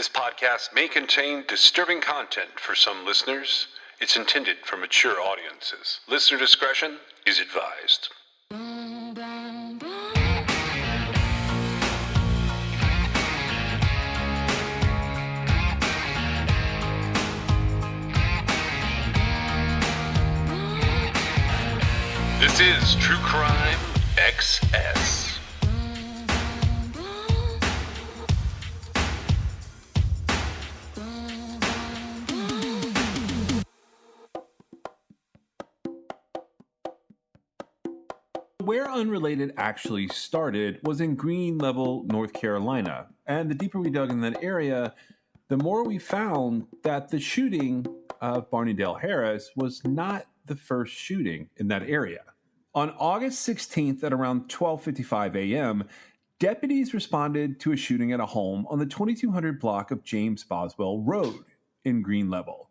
This podcast may contain disturbing content for some listeners. It's intended for mature audiences. Listener discretion is advised. This is True Crime XS. Where Unrelated actually started was in Green Level, North Carolina. And the deeper we dug in that area, the more we found that the shooting of Barney Dale Harris was not the first shooting in that area. On August 16th at around 12:55 a.m., deputies responded to a shooting at a home on the 2200 block of James Boswell Road in Green Level.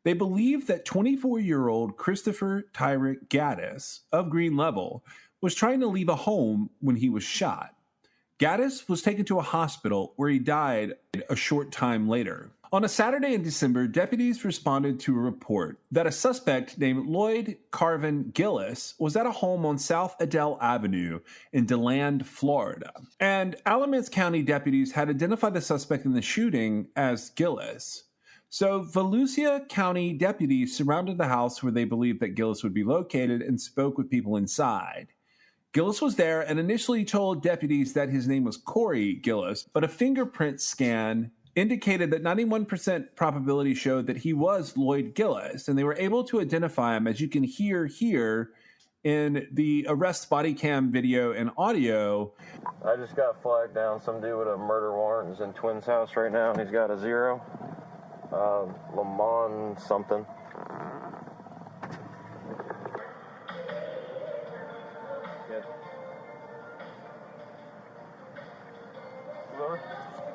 They believed that 24-year-old Christopher Tyrek Gaddis of Green Level was trying to leave a home when he was shot. Gaddis was taken to a hospital where he died a short time later. On a Saturday in December, deputies responded to a report that a suspect named Lloyd Carvin Gillis was at a home on South Adele Avenue in DeLand, Florida. And Alamance County deputies had identified the suspect in the shooting as Gillis. So Volusia County deputies surrounded the house where they believed that Gillis would be located and spoke with people inside. Gillis was there and initially told deputies that his name was Corey Gillis, but a fingerprint scan indicated that 91% probability showed that he was Lloyd Gillis, and they were able to identify him, as you can hear here in the arrest body cam video and audio. I just got flagged down. Some dude with a murder warrant is in Twins' house right now, and he's got a 0. Lamont something.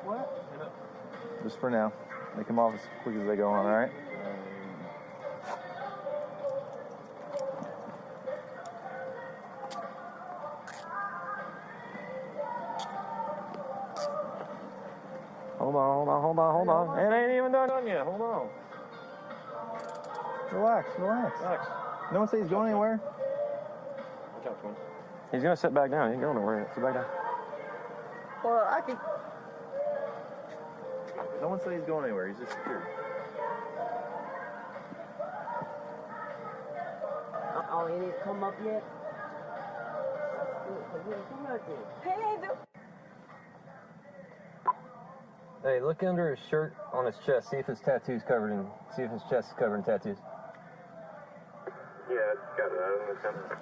What? Just for now. Make them off as quick as they go on, all right? Hold on. It ain't even done yet. Hold on. Relax. No one says he's going anywhere. Watch out, Twin. He's going to sit back down. He ain't going nowhere. Sit back down. Well, I can... No one says he's going anywhere. He's just secure. Oh, he didn't come up yet? Hey, Hey, look under his shirt on his chest. See if his chest is covered in tattoos. Yeah, it's got it.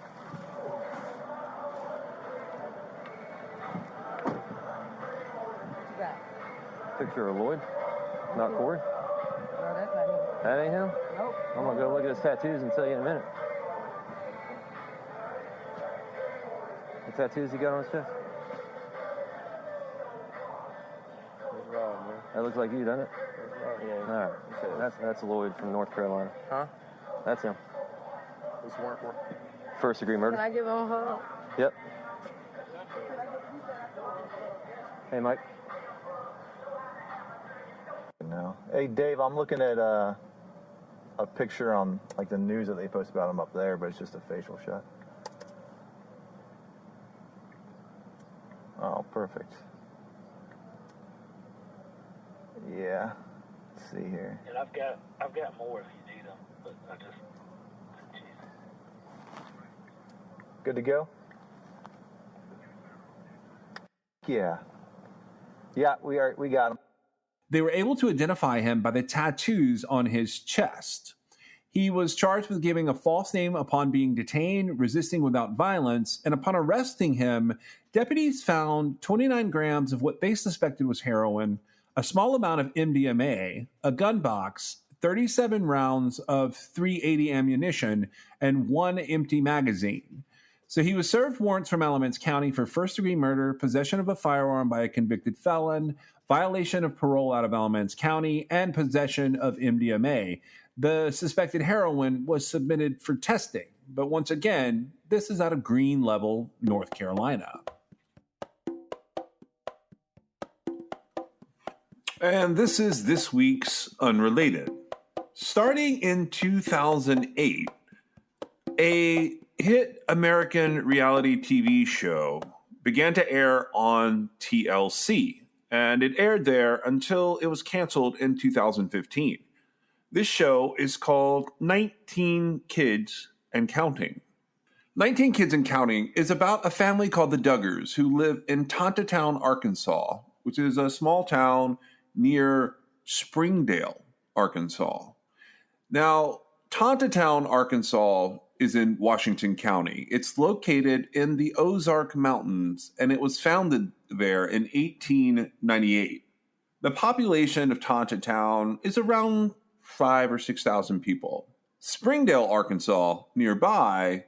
Picture of Lloyd, not Corey. No, that's not him. That ain't him? Nope. I'm gonna go look at his tattoos and tell you in a minute. What tattoos he got on his chest? That looks like you, doesn't it? Yeah. All right. That's Lloyd from North Carolina. Huh? That's him. What's the warrant for? First-degree murder. Can I give him a hug? Yep. Hey, Mike. No. Hey, Dave, I'm looking at a picture on like the news that they post about him up there, but it's just a facial shot. Oh, perfect. Yeah. Let's see here. And I've got more if you need them, but I just... Jesus. Good to go? Yeah. Yeah, we got him. They were able to identify him by the tattoos on his chest. He was charged with giving a false name upon being detained, resisting without violence, and upon arresting him, deputies found 29 grams of what they suspected was heroin, a small amount of MDMA, a gun box, 37 rounds of .380 ammunition, and 1 empty magazine. So he was served warrants from Alamance County for first-degree murder, possession of a firearm by a convicted felon, violation of parole out of Alamance County, and possession of MDMA. The suspected heroin was submitted for testing. But once again, this is out of Green Level, North Carolina. And this is this week's Unrelated. Starting in 2008, a hit American reality TV show began to air on TLC, and it aired there until it was canceled in 2015. This show is called 19 Kids and Counting. 19 Kids and Counting is about a family called the Duggars who live in Tontatown, Arkansas, which is a small town near Springdale, Arkansas. Now, Tontatown, Arkansas is in Washington County. It's located in the Ozark Mountains, and it was founded there in 1898. The population of Tontatown is around 5,000 or 6,000 people. Springdale, Arkansas, nearby,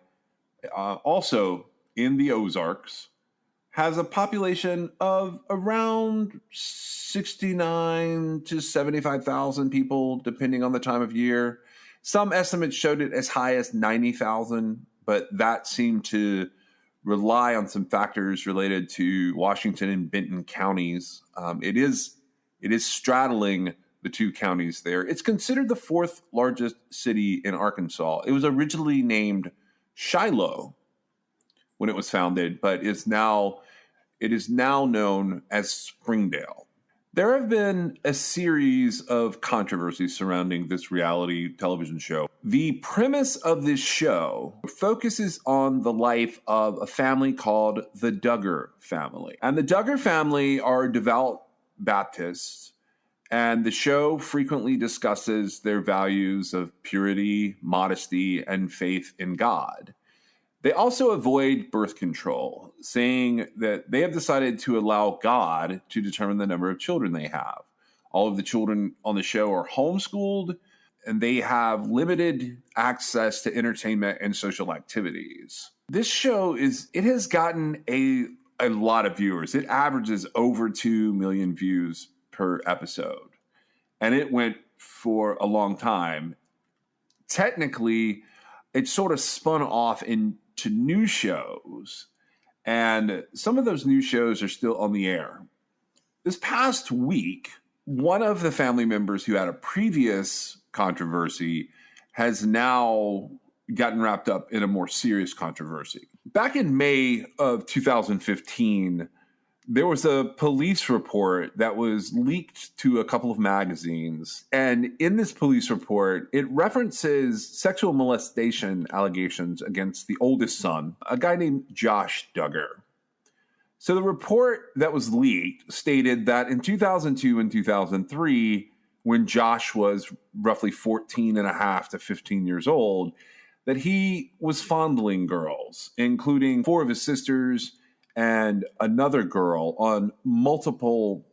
also in the Ozarks, has a population of around 69 to 75,000 people, depending on the time of year. Some estimates showed it as high as 90,000, but that seemed to rely on some factors related to Washington and Benton counties. It is straddling the two counties there. It's considered the fourth largest city in Arkansas. It was originally named Shiloh when it was founded, but it is now known as Springdale. There have been a series of controversies surrounding this reality television show. The premise of this show focuses on the life of a family called the Duggar family. And the Duggar family are devout Baptists, and the show frequently discusses their values of purity, modesty, and faith in God. They also avoid birth control, saying that they have decided to allow God to determine the number of children they have. All of the children on the show are homeschooled, and they have limited access to entertainment and social activities. This show has gotten a lot of viewers. It averages over 2 million views per episode, and it went for a long time. Technically, it sort of spun off into new shows, and some of those new shows are still on the air. This past week, one of the family members who had a previous controversy has now gotten wrapped up in a more serious controversy. Back in May of 2015, there was a police report that was leaked to a couple of magazines. And in this police report, it references sexual molestation allegations against the oldest son, a guy named Josh Duggar. So the report that was leaked stated that in 2002 and 2003, when Josh was roughly 14 and a half to 15 years old, that he was fondling girls, including 4 of his sisters and another girl on multiple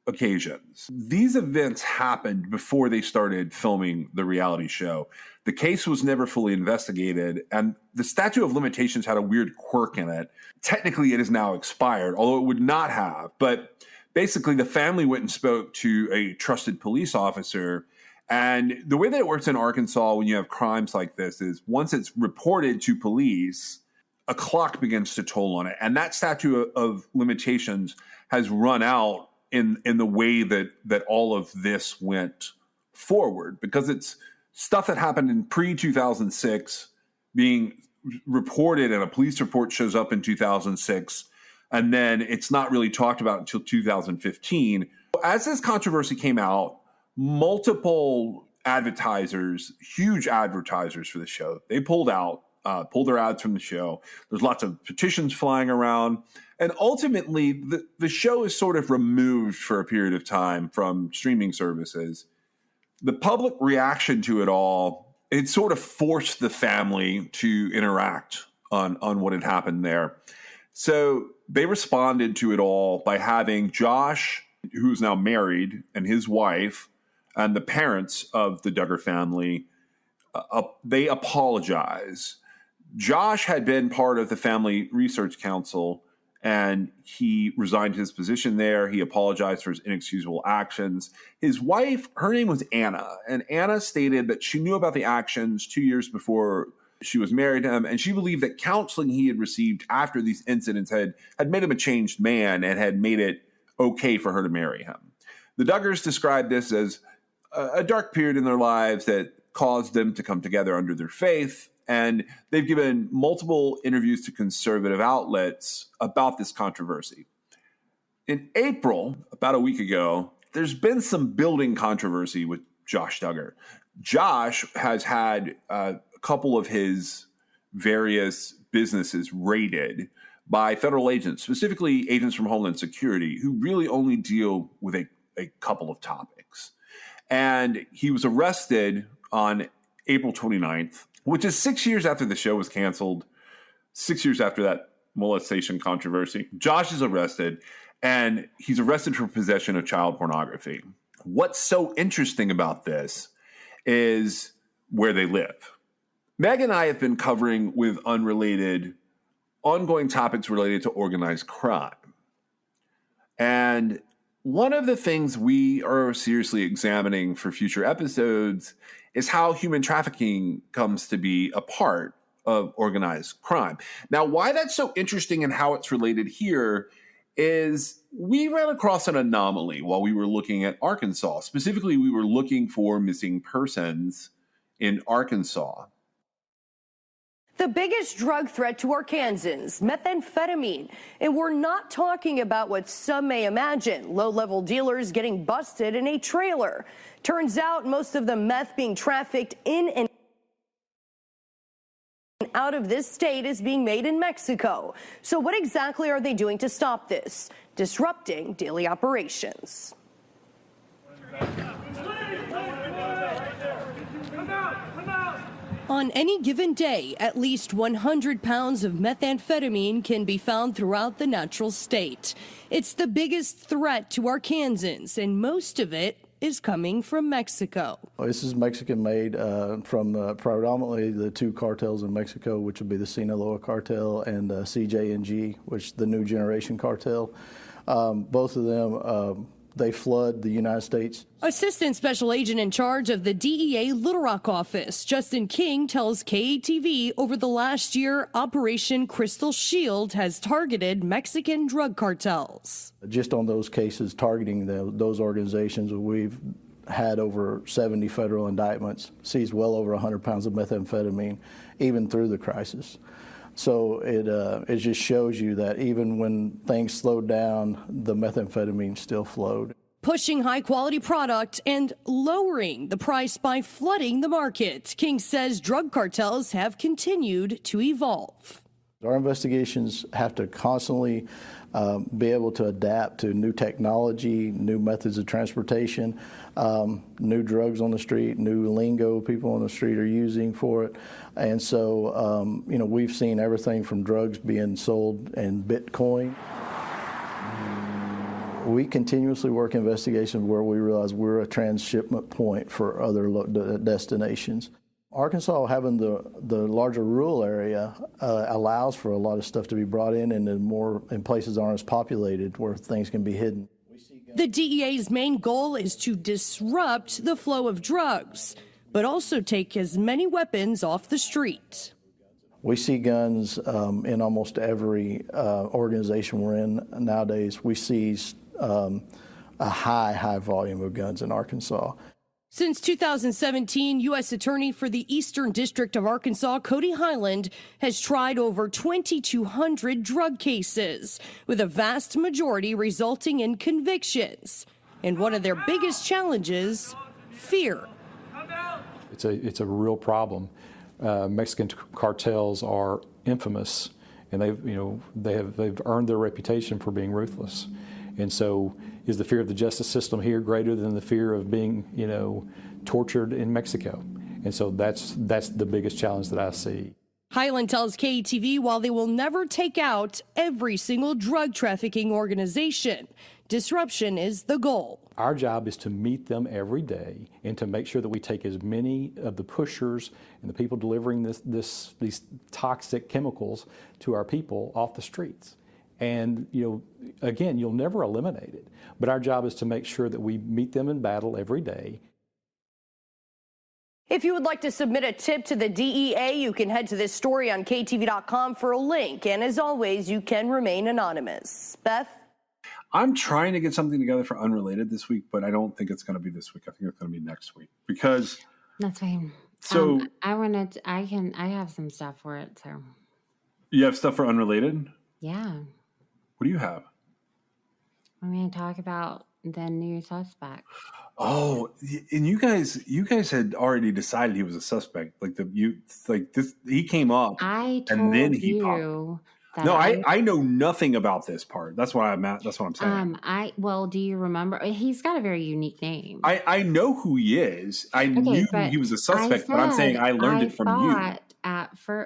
occasions. These events happened before they started filming the reality show. The case was never fully investigated, and the statute of limitations had a weird quirk in it. Technically, it is now expired, although it would not have. But basically, the family went and spoke to a trusted police officer. And the way that it works in Arkansas when you have crimes like this is once it's reported to police, a clock begins to toll on it. And that statute of limitations has run out in the way that all of this went forward, because it's stuff that happened in pre-2006 being reported, and a police report shows up in 2006, and then it's not really talked about until 2015. As this controversy came out, multiple advertisers, huge advertisers for the show, they pulled their ads from the show. There's lots of petitions flying around. And ultimately, the show is sort of removed for a period of time from streaming services. The public reaction to it all, it sort of forced the family to interact on what had happened there. So they responded to it all by having Josh, who's now married, and his wife, and the parents of the Duggar family, they apologize. Josh had been part of the Family Research Council, and he resigned his position there. He apologized for his inexcusable actions. His wife, her name was Anna, and Anna stated that she knew about the actions 2 years before she was married to him, and she believed that counseling he had received after these incidents had made him a changed man and had made it okay for her to marry him. The Duggars described this as a dark period in their lives that caused them to come together under their faith, and they've given multiple interviews to conservative outlets about this controversy. In April, about a week ago, there's been some building controversy with Josh Duggar. Josh has had a couple of his various businesses raided by federal agents, specifically agents from Homeland Security, who really only deal with a couple of topics. And he was arrested on April 29th, which is 6 years after the show was canceled, 6 years after that molestation controversy. Josh is arrested, and he's arrested for possession of child pornography. What's so interesting about this is where they live. Meg and I have been covering with Unrelated ongoing topics related to organized crime. And one of the things we are seriously examining for future episodes is how human trafficking comes to be a part of organized crime. Now, why that's so interesting and how it's related here is we ran across an anomaly while we were looking at Arkansas. Specifically, we were looking for missing persons in Arkansas. The biggest drug threat to Arkansans, methamphetamine. And we're not talking about what some may imagine, low-level dealers getting busted in a trailer. Turns out most of the meth being trafficked in and out of this state is being made in Mexico. So what exactly are they doing to stop this? Disrupting daily operations. On any given day, at least 100 pounds of methamphetamine can be found throughout the natural state. It's the biggest threat to Arkansans, and most of it is coming from Mexico. This is Mexican-made from predominantly the two cartels in Mexico, which would be the Sinaloa cartel and CJNG, which is the New Generation cartel. Both of them, they flood the United States. Assistant Special Agent in charge of the DEA Little Rock office, Justin King, tells KATV over the last year, Operation Crystal Shield has targeted Mexican drug cartels. Just on those cases targeting those organizations, we've had over 70 federal indictments, seized well over 100 pounds of methamphetamine, even through the crisis. So it just shows you that even when things slowed down, the methamphetamine still flowed. Pushing high-quality product and lowering the price by flooding the market. King says drug cartels have continued to evolve. Our investigations have to constantly be able to adapt to new technology, new methods of transportation, new drugs on the street, new lingo people on the street are using for it. And so, we've seen everything from drugs being sold in Bitcoin. We continuously work investigations where we realize we're a transshipment point for other destinations. Arkansas, having the larger rural area, allows for a lot of stuff to be brought in and in places aren't as populated where things can be hidden. The DEA's main goal is to disrupt the flow of drugs, but also take as many weapons off the street. We see guns in almost every organization we're in nowadays. We see a high volume of guns in Arkansas. Since 2017, U.S. Attorney for the Eastern District of Arkansas, Cody Highland, has tried over 2,200 drug cases, with a vast majority resulting in convictions. And one of their biggest challenges, fear. It's a real problem. Mexican cartels are infamous, and they've earned their reputation for being ruthless. And so, is the fear of the justice system here greater than the fear of being, tortured in Mexico? And so that's the biggest challenge that I see. Highland tells KATV while they will never take out every single drug trafficking organization, disruption is the goal. Our job is to meet them every day and to make sure that we take as many of the pushers and the people delivering these toxic chemicals to our people off the streets. And, again, you'll never eliminate it. But our job is to make sure that we meet them in battle every day. If you would like to submit a tip to the DEA, you can head to this story on KTV.com for a link. And as always, you can remain anonymous. Beth? I'm trying to get something together for Unrelated this week, but I don't think it's going to be this week. I think it's going to be next week because. That's fine. So I have some stuff for it. So you have stuff for Unrelated? Yeah. What do you have? I'm going to talk about the new suspect. Oh, and you guys had already decided he was a suspect. He came up. I told and then he you popped. that No, I know nothing about this part. That's what I'm at. That's what I'm saying. Well, do you remember? He's got a very unique name. I know who he is. I knew he was a suspect, but I'm saying I learned it from you.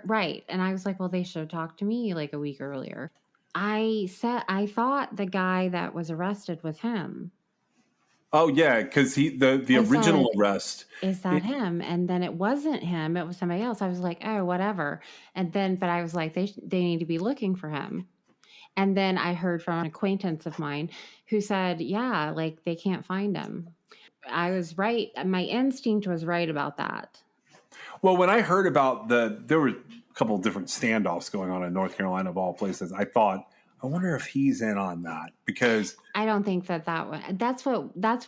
Right. And I was like, well, they should have talked to me like a week earlier. I thought the guy that was arrested was him. Oh yeah, because the original arrest. Is that him? And then it wasn't him. It was somebody else. I was like, oh, whatever. But I was like, they need to be looking for him. And then I heard from an acquaintance of mine who said, yeah, like they can't find him. I was right. My instinct was right about that. Well, when I heard about there were a couple of different standoffs going on in North Carolina of all places, I thought, I wonder if he's in on that because I don't think that one. That's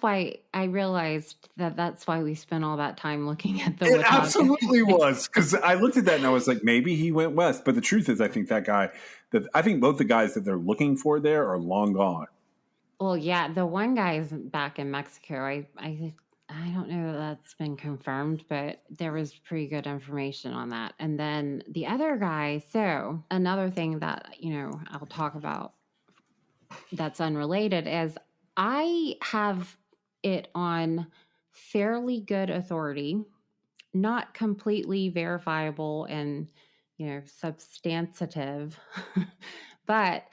why I realized that's why we spent all that time looking at the. It absolutely was because I looked at that and I was like, maybe he went west. But the truth is, I think both the guys that they're looking for there are long gone. Well, yeah, the one guy is back in Mexico. I don't know that that's been confirmed, but there was pretty good information on that. And then the other guy, so another thing that, I'll talk about that's unrelated is I have it on fairly good authority, not completely verifiable and, substantive, but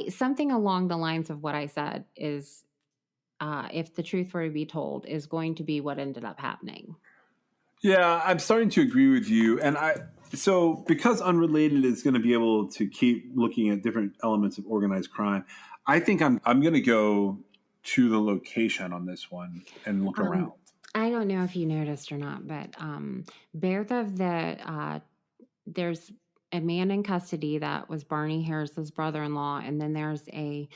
something along the lines of what I said is, if the truth were to be told, is going to be what ended up happening. Yeah, I'm starting to agree with you. And so because Unrelated is going to be able to keep looking at different elements of organized crime, I think I'm going to go to the location on this one and look around. I don't know if you noticed or not, but both of there's a man in custody that was Barney Harris's brother-in-law, and then there's a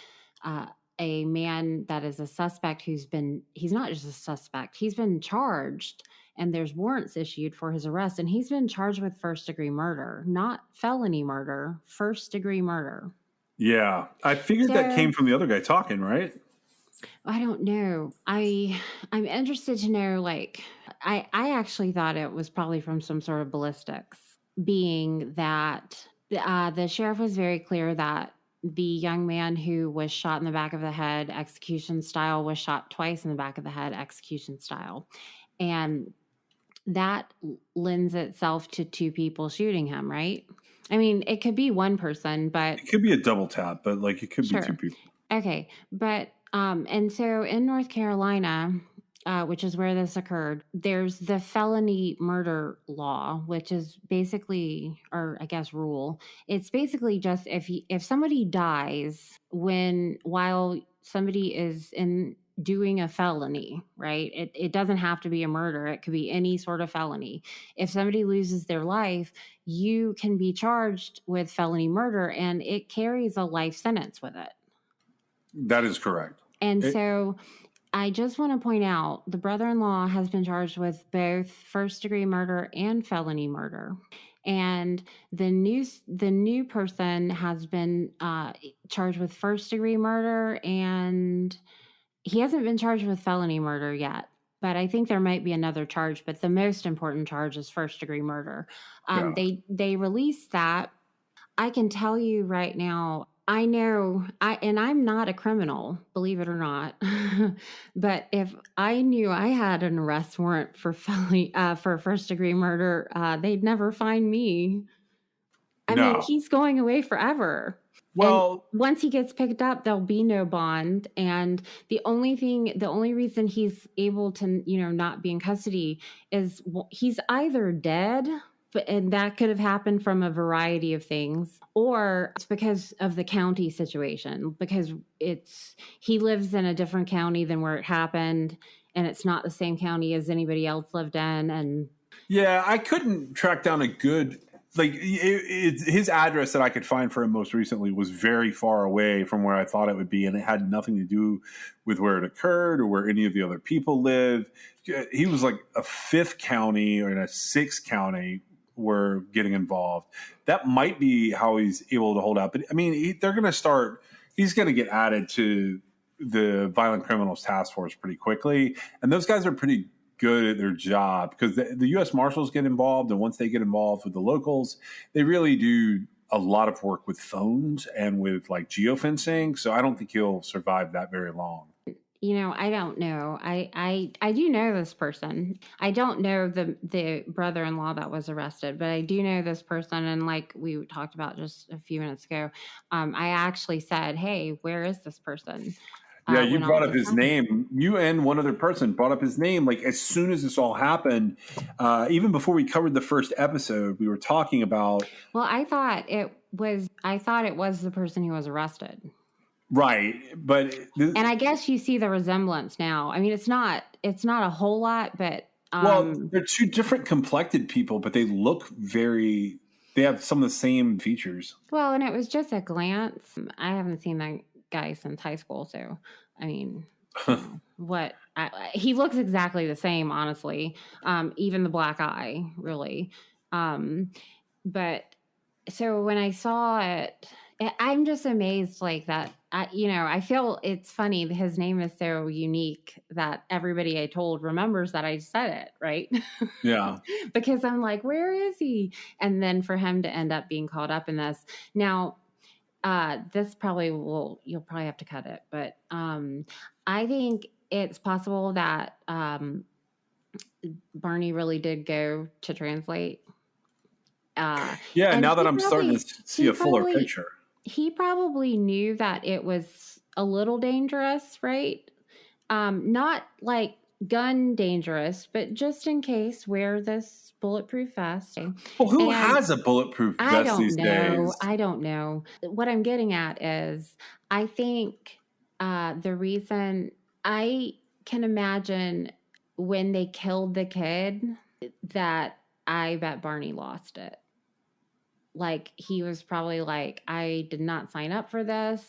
man that is a suspect he's not just a suspect, he's been charged and there's warrants issued for his arrest, and he's been charged with first-degree murder, not felony murder, first-degree murder. Yeah, I figured that came from the other guy talking, right? I don't know. I'm interested to know, like, I actually thought it was probably from some sort of ballistics, being that the sheriff was very clear that the young man who was shot in the back of the head, execution style, was shot twice in the back of the head, execution style. And that lends itself to two people shooting him, right? I mean, it could be one person, but... It could be a double tap, but like it could be two people. Okay, but... and so in North Carolina... which is where this occurred, there's the felony murder law, which is basically, or I guess rule. It's basically just if somebody dies while somebody is doing a felony, right? It doesn't have to be a murder. It could be any sort of felony. If somebody loses their life, you can be charged with felony murder, and it carries a life sentence with it. That is correct. And so... I just want to point out the brother-in-law has been charged with both first-degree murder and felony murder. And the new person has been charged with first-degree murder, and he hasn't been charged with felony murder yet. But I think there might be another charge, but the most important charge is first-degree murder. They released that. I can tell you right now, I know, and I'm not a criminal, believe it or not, but if I knew I had an arrest warrant for for first-degree murder, they'd never find me. I mean, he's going away forever. Well, and once he gets picked up, there'll be no bond, and the only reason he's able to, not be in custody is he's either dead. And that could have happened from a variety of things, or it's because of the county situation, because he lives in a different county than where it happened, and it's not the same county as anybody else lived in. And yeah, I couldn't track down a good like his address that I could find for him most recently was very far away from where I thought it would be, and it had nothing to do with where it occurred or where any of the other people live. He was like a 5th county or in a 6th county were getting involved. That might be how he's able to hold out. But I mean, he's going to get added to the Violent Criminals Task Force pretty quickly, and those guys are pretty good at their job because the U.S. Marshals get involved, and once they get involved with the locals, they really do a lot of work with phones and with like geofencing. So I don't think he'll survive that very long. You know, I don't know. I do know this person. I don't know the brother-in-law that was arrested, but I do know this person. And like we talked about just a few minutes ago, I actually said, "Hey, where is this person?" Yeah, you brought up his name. You and one other person brought up his name. Like as soon as this all happened, even before we covered the first episode, we were talking about. Well, I thought it was the person who was arrested. Right, but and I guess you see the resemblance now. I mean, it's not a whole lot, but well, they're two different complected people, but they look they have some of the same features. Well, and it was just a glance. I haven't seen that guy since high school, so I mean, he looks exactly the same, honestly. Even the black eye, really. But so when I saw it, I'm just amazed like that. I feel it's funny. His name is so unique that everybody I told remembers that I said it, right? Yeah. Because I'm like, where is he? And then for him to end up being caught up in this. Now, this you'll probably have to cut it, but I think it's possible that Barney really did go to translate. Now that I'm starting to see a fuller picture. He probably knew that it was a little dangerous, right? Not like gun dangerous, but just in case, wear this bulletproof vest. Well, who has a bulletproof vest these days? I don't know. What I'm getting at is I think the reason I can imagine when they killed the kid that I bet Barney lost it. Like he was probably like, I did not sign up for this.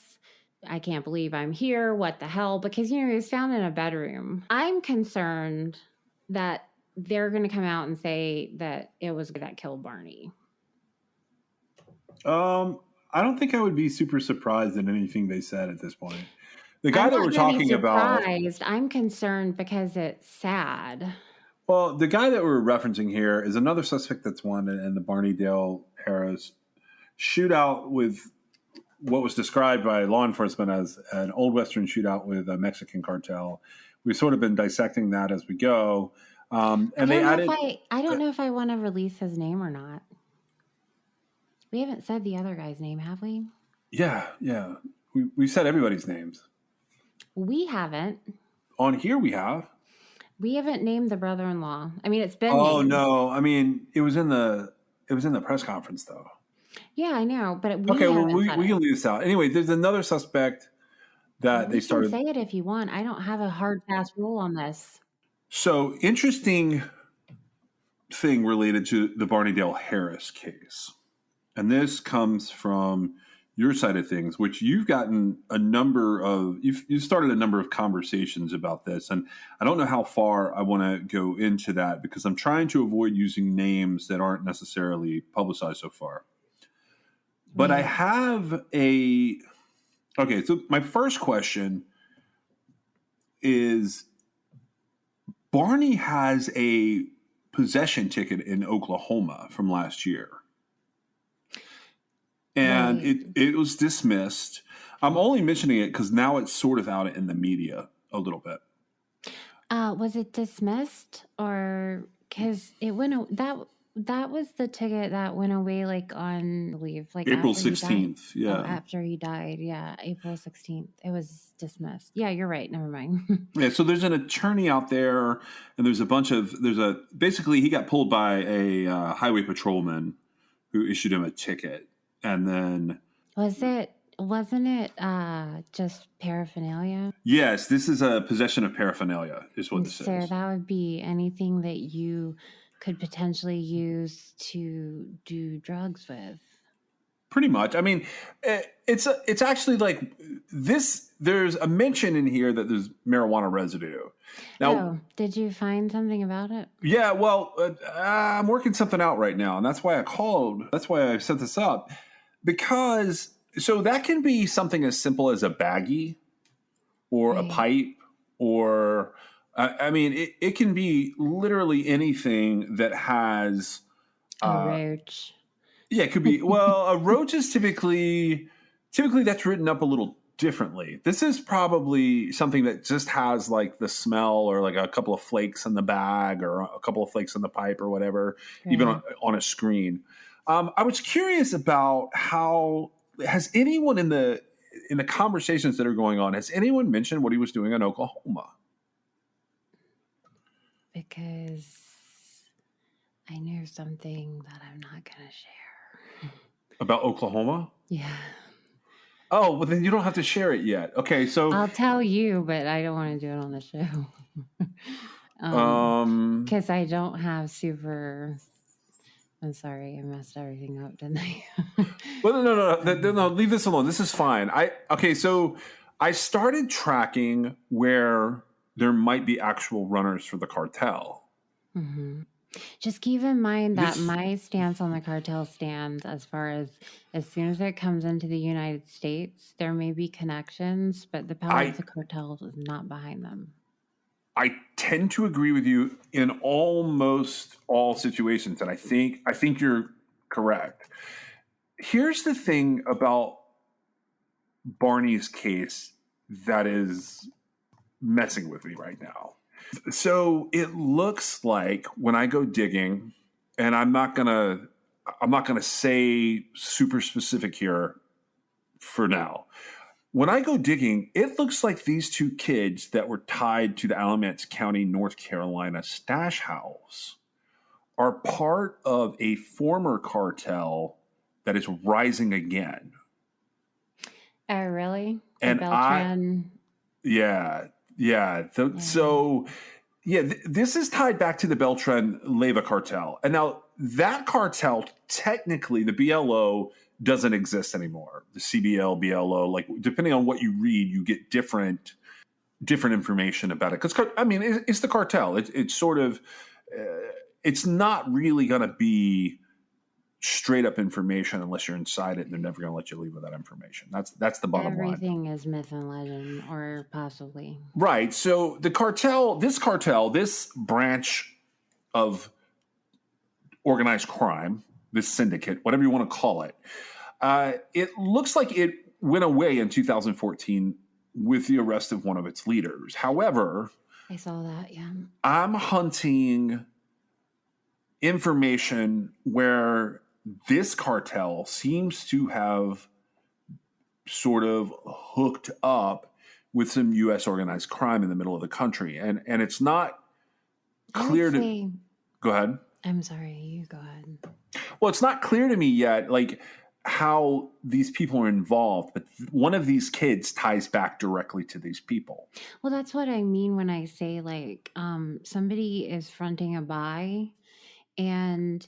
I can't believe I'm here. What the hell? Because, he was found in a bedroom. I'm concerned that they're going to come out and say that it was that killed Barney. I don't think I would be super surprised at anything they said at this point. The guy that we're talking about. I'm concerned because it's sad. Well, the guy that we're referencing here is another suspect that's wanted in the Barney Dale Harris shootout with what was described by law enforcement as an old Western shootout with a Mexican cartel. We've sort of been dissecting that as we go. And they added. I don't know if I want to release his name or not. We haven't said the other guy's name, have we? Yeah. We've said everybody's names. We haven't. On here we have. We haven't named the brother-in-law. I mean, it's been. Oh named. No! I mean, it was in the press conference, though. Yeah, I know, but we can leave this out anyway. There's another suspect that they started. Say it if you want. I don't have a hard fast rule on this. So interesting thing related to the Barney Dale Harris case, and this comes from your side of things, which you've gotten you've started a number of conversations about this. And I don't know how far I want to go into that because I'm trying to avoid using names that aren't necessarily publicized so far. But I have okay, so my first question is Barney has a possession ticket in Oklahoma from last year. And it was dismissed. I'm only mentioning it because now it's sort of out in the media a little bit. Was it dismissed or because it went that was the ticket that went away on leave April 16th. Yeah, after he died. Yeah, April 16th. It was dismissed. Yeah, you're right. Never mind. Yeah, so there's an attorney out there, and basically he got pulled by a highway patrolman who issued him a ticket. And then wasn't it just paraphernalia? Yes, this is a possession of paraphernalia is what this is. So that would be anything that you could potentially use to do drugs with. Pretty much. I mean, it's actually like this. There's a mention in here that there's marijuana residue. Now, did you find something about it? Yeah, well, I'm working something out right now, and that's why I called. That's why I set this up, because so that can be something as simple as a baggie or a pipe, or I mean, it can be literally anything that has a roach. Yeah, it could be. Well, a roach is typically that's written up a little differently. This is probably something that just has like the smell or like a couple of flakes in the bag or a couple of flakes in the pipe or whatever, even on a screen. I was curious about how has anyone in the conversations that are going on, has anyone mentioned what he was doing in Oklahoma? Because I know something that I'm not going to share. About Oklahoma? Yeah. Oh, well, then you don't have to share it yet. Okay, so I'll tell you, but I don't want to do it on the show. Because I don't have super. I'm sorry, I messed everything up, didn't I? Well, no. Leave this alone. This is fine. So I started tracking where there might be actual runners for the cartel. Mm-hmm. Just keep in mind that my stance on the cartel stands as far as soon as it comes into the United States, there may be connections, but the power of the cartel is not behind them. I tend to agree with you in almost all situations, and I think you're correct. Here's the thing about Barney's case that is messing with me right now. So it looks like when I go digging, and I'm not gonna say super specific here for now. When I go digging, it looks like these two kids that were tied to the Alamance County, North Carolina stash house are part of a former cartel that is rising again. Oh, really? And Beltran? So, this is tied back to the Beltran Leyva cartel. And now that cartel, technically, the BLO doesn't exist anymore. The CBL, BLO, like depending on what you read, you get different information about it. Because I mean, it's the cartel. It's sort of, it's not really going to be straight up information unless you're inside it, and they're never going to let you leave with that information. That's the bottom line. Everything is myth and legend, or possibly. Right. So the cartel, this branch of organized crime, this syndicate, whatever you want to call it, it looks like it went away in 2014 with the arrest of one of its leaders. However, I saw that, yeah. I'm hunting information where this cartel seems to have sort of hooked up with some U.S. organized crime in the middle of the country. And it's not clear to... Go ahead. I'm sorry, you go ahead. Well, it's not clear to me yet, like, how these people are involved, but one of these kids ties back directly to these people. Well, that's what I mean when I say, like, somebody is fronting a buy, and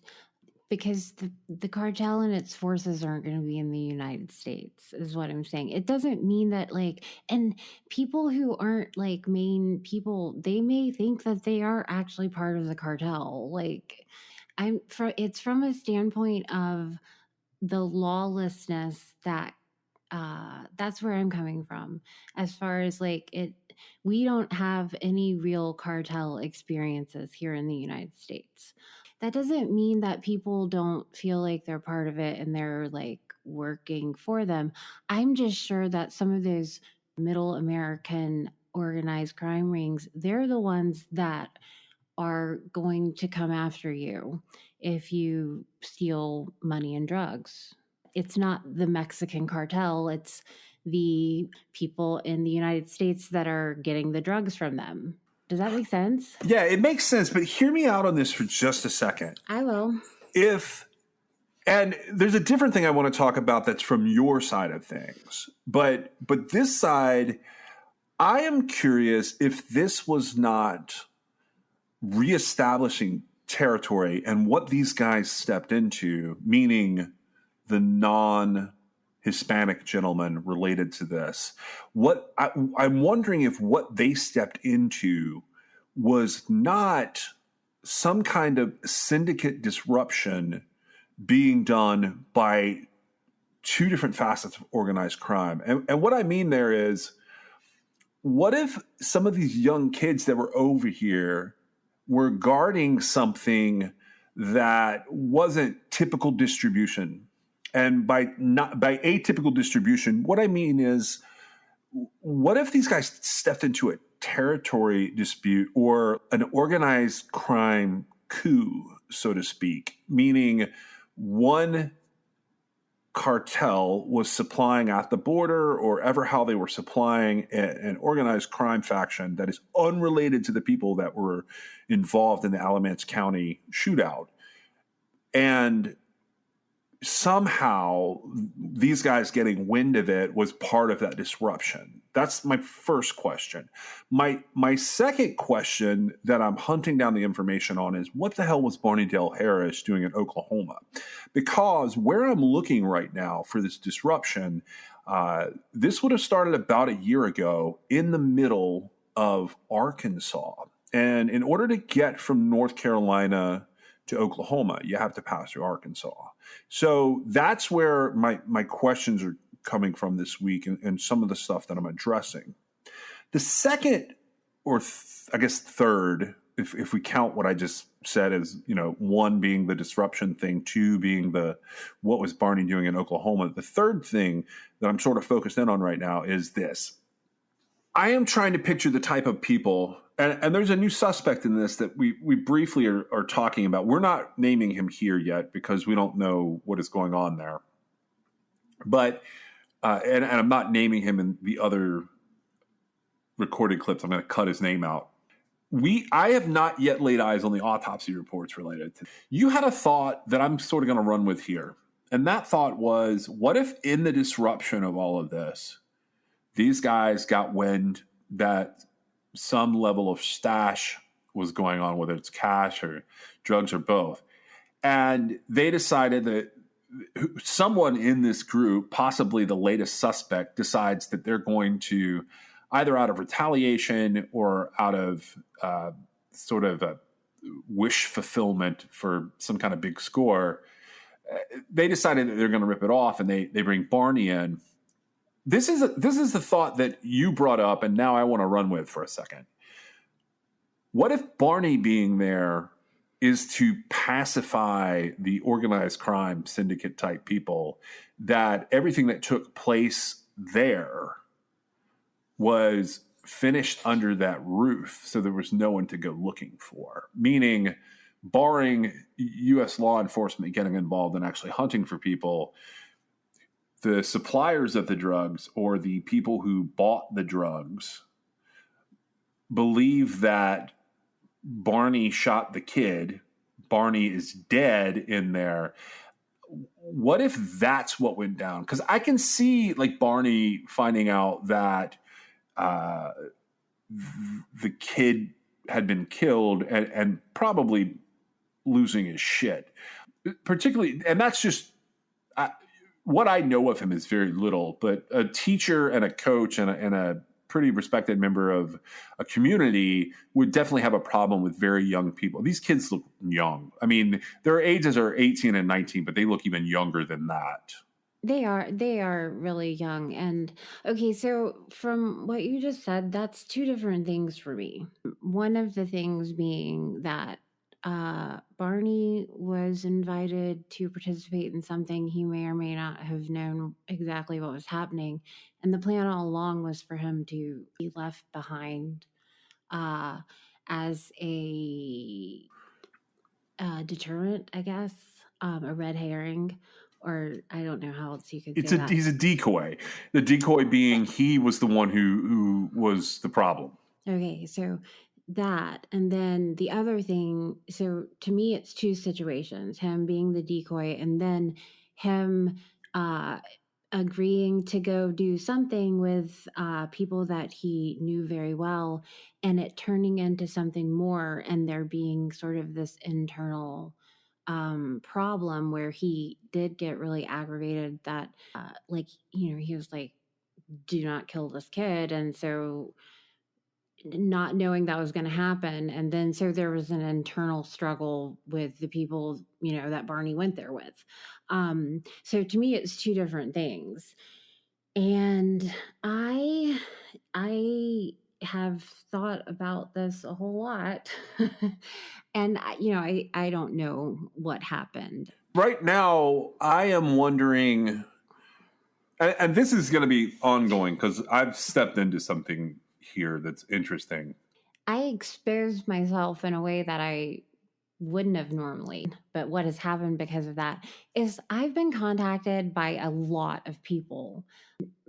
because the cartel and its forces aren't going to be in the United States, is what I'm saying. It doesn't mean that, like, and people who aren't, like, main people, they may think that they are actually part of the cartel. Like, it's from a standpoint of the lawlessness that that's where I'm coming from. As far as, like, we don't have any real cartel experiences here in the United States. That doesn't mean that people don't feel like they're part of it and they're, like, working for them. I'm just sure that some of those middle American organized crime rings, they're the ones that are going to come after you if you steal money and drugs. It's not the Mexican cartel, it's the people in the United States that are getting the drugs from them. Does that make sense? Yeah, it makes sense, but hear me out on this for just a second. I will. And there's a different thing I want to talk about that's from your side of things. But this side, I am curious if this was not reestablishing territory and what these guys stepped into, meaning the non-Hispanic gentleman related to this, I'm wondering if what they stepped into was not some kind of syndicate disruption being done by two different facets of organized crime. And what I mean there is, what if some of these young kids that were over here were guarding something that wasn't typical distribution? And by atypical distribution, what I mean is, what if these guys stepped into a territory dispute or an organized crime coup, so to speak, meaning one cartel was supplying at the border or ever how they were supplying an organized crime faction that is unrelated to the people that were involved in the Alamance County shootout. And somehow these guys getting wind of it was part of that disruption. That's my first question. My second question that I'm hunting down the information on is, what the hell was Barney Dale Harris doing in Oklahoma? Because where I'm looking right now for this disruption, this would have started about a year ago in the middle of Arkansas. And in order to get from North Carolina to Oklahoma, you have to pass through Arkansas. So that's where my questions are coming from this week, and some of the stuff that I'm addressing. The second, or I guess third, if we count what I just said as, one being the disruption thing, two being what was Barney doing in Oklahoma. The third thing that I'm sort of focused in on right now is this. I am trying to picture the type of people, and there's a new suspect in this that we briefly are talking about. We're not naming him here yet because we don't know what is going on there. But, and I'm not naming him in the other recorded clips. I'm going to cut his name out. I have not yet laid eyes on the autopsy reports related to. You had a thought that I'm sort of going to run with here. And that thought was, what if in the disruption of all of this, these guys got wind that some level of stash was going on, whether it's cash or drugs or both. And they decided that someone in this group, possibly the latest suspect, decides that they're going to, either out of retaliation or out of sort of a wish fulfillment for some kind of big score, they decided that they're going to rip it off, and they bring Barney in. This is the thought that you brought up, and now I want to run with for a second. What if Barney being there is to pacify the organized crime syndicate type people, that everything that took place there was finished under that roof, so there was no one to go looking for? Meaning, barring U.S. law enforcement getting involved and actually hunting for people, the suppliers of the drugs or the people who bought the drugs believe that Barney shot the kid. Barney is dead in there. What if that's what went down? Because I can see Barney finding out that the kid had been killed and probably losing his shit. Particularly, and that's just what I know of him is very little, but a teacher and a coach and a pretty respected member of a community would definitely have a problem with very young people. These kids look young. I mean, their ages are 18 and 19, but they look even younger than that. They are really young. And okay, so from what you just said, that's two different things for me. One of the things being that Barney was invited to participate in something he may or may not have known exactly what was happening. And the plan all along was for him to be left behind as a deterrent, I guess, a red herring, or I don't know how else you could say that. He's a decoy. The decoy being he was the one who was the problem. Okay, so that, and then the other thing, so to me it's two situations: him being the decoy and then him agreeing to go do something with people that he knew very well, and it turning into something more, and there being sort of this internal problem where he did get really aggravated that, like, he was like, do not kill this kid. And so, not knowing that was going to happen. And then, so there was an internal struggle with the people, that Barney went there with. So to me, it's two different things. And I have thought about this a whole lot. And I don't know what happened. Right now, I am wondering, and this is going to be ongoing because I've stepped into something here that's interesting. I exposed myself in a way that I wouldn't have normally. But what has happened because of that is I've been contacted by a lot of people.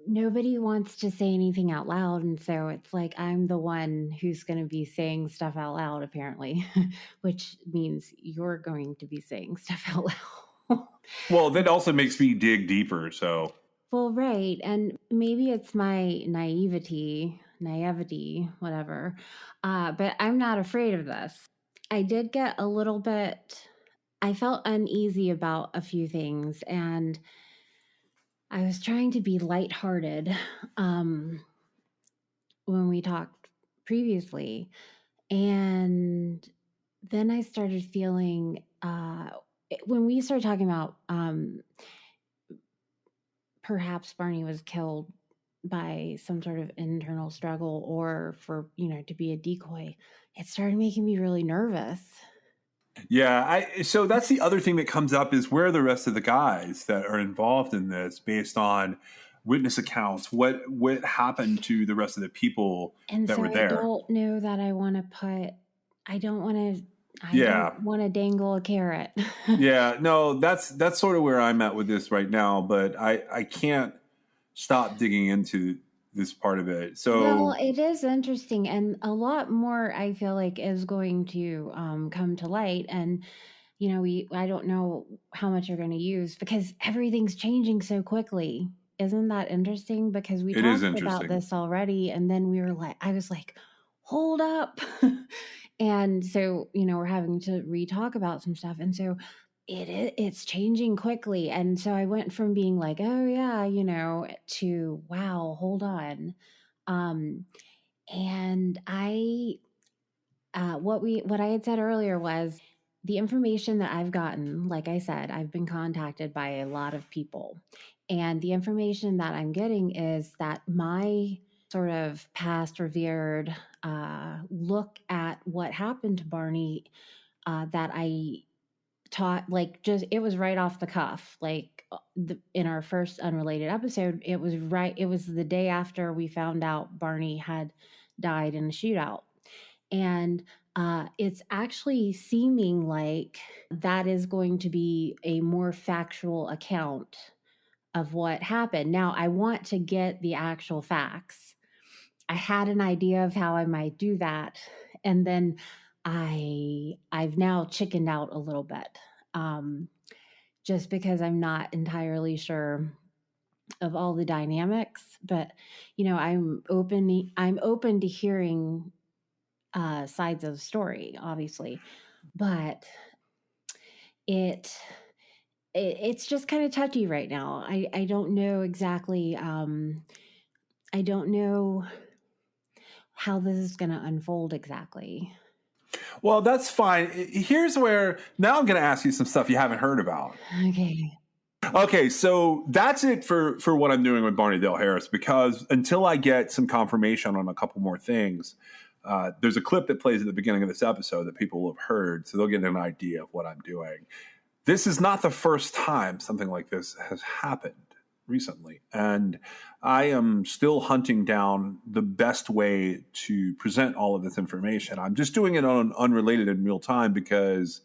Nobody wants to say anything out loud. And so it's like I'm the one who's going to be saying stuff out loud, apparently, which means you're going to be saying stuff out loud. Well, that also makes me dig deeper. So, well, right. And maybe it's my naivety, whatever. But I'm not afraid of this. I did get a little bit, I felt uneasy about a few things, and I was trying to be lighthearted when we talked previously. And then I started feeling, when we started talking about perhaps Barney was killed by some sort of internal struggle or for, to be a decoy, it started making me really nervous. Yeah, so that's the other thing that comes up is where are the rest of the guys that are involved in this based on witness accounts? What happened to the rest of the people that were there? I don't know that I want to don't want to dangle a carrot. Yeah, no, that's sort of where I'm at with this right now, but I can't stop digging into this part of it. So, well, it is interesting, and a lot more I feel like is going to come to light. And I don't know how much you're going to use because everything's changing so quickly. Isn't that interesting? Because we talked about this already, and then I was like, hold up. And so, we're having to re-talk about some stuff. And so it's changing quickly. And so I went from being like, oh yeah, to wow, hold on. And what I had said earlier was the information that I've gotten, like I said, I've been contacted by a lot of people. And the information that I'm getting is that my sort of past revered look at what happened to Barney that I taught, it was right off the cuff. Like in our first Unrelated episode, it was the day after we found out Barney had died in a shootout. And it's actually seeming like that is going to be a more factual account of what happened. Now, I want to get the actual facts. I had an idea of how I might do that. And then I've now chickened out a little bit, just because I'm not entirely sure of all the dynamics. But I'm open to hearing sides of the story, obviously, but it's just kind of touchy right now. I don't know exactly. I don't know how this is going to unfold exactly. Well, that's fine. Here's where now I'm going to ask you some stuff you haven't heard about. Okay, so that's it for what I'm doing with Barney Dale Harris, because until I get some confirmation on a couple more things, there's a clip that plays at the beginning of this episode that people will have heard, so they'll get an idea of what I'm doing. This is not the first time something like this has happened recently, and I am still hunting down the best way to present all of this information. I'm just doing it on Unrelated in real time because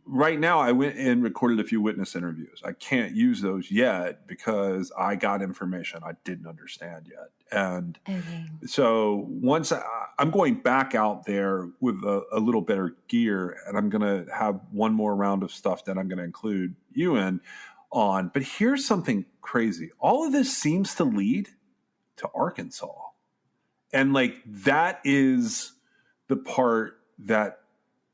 right now I went and recorded a few witness interviews. I can't use those yet because I got information I didn't understand yet. And so once I'm going back out there with a little better gear, and I'm going to have one more round of stuff that I'm going to include you in. on. But here's something crazy. All of this seems to lead to Arkansas. And like, that is the part that